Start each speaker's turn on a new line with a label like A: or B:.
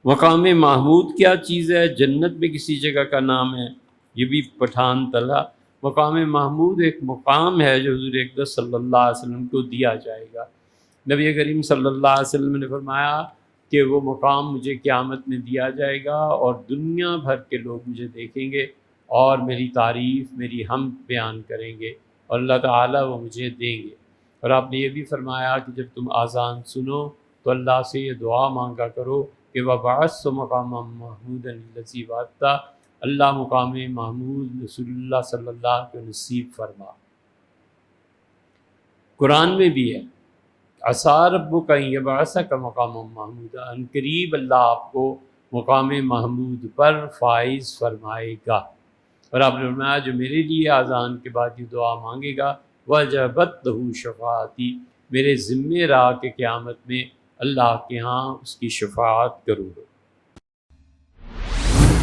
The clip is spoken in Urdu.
A: مقام محمود کیا چیز ہے؟ جنت میں کسی جگہ کا نام ہے، یہ بھی پٹھان تلا۔ مقام محمود ایک مقام ہے جو حضور اقدس صلی اللہ علیہ وسلم کو دیا جائے گا۔ نبی کریم صلی اللہ علیہ وسلم نے فرمایا کہ وہ مقام مجھے قیامت میں دیا جائے گا اور دنیا بھر کے لوگ مجھے دیکھیں گے اور میری تعریف، میری حمد بیان کریں گے، اور اللہ تعالیٰ وہ مجھے دیں گے۔ اور آپ نے یہ بھی فرمایا کہ جب تم اذان سنو تو اللہ سے یہ دعا مانگا کرو کہ وَبَعَثْتُ مَقَامًا مَحْمُودًا الَّذِي وَعَدتَّ، اللہ مقام محمود رسول اللہ صلی اللہ علیہ وسلم کو نصیب فرما۔ قرآن میں بھی ہے عَسَىٰ رَبُّكَ أَن يَبْعَثَكَ مَقَامًا مَحْمُودًا، ان قریب اللہ آپ کو مقام محمود پر فائز فرمائے گا۔ اور آپ نے فرمایا جو میرے لیے اذان کے بعد یہ دعا مانگے گا وَجَبَتْ لَهُ شَفَاعَتِي، میرے ذمے رہا کہ قیامت میں اللہ کے ہاں اس کی شفاعت کروں۔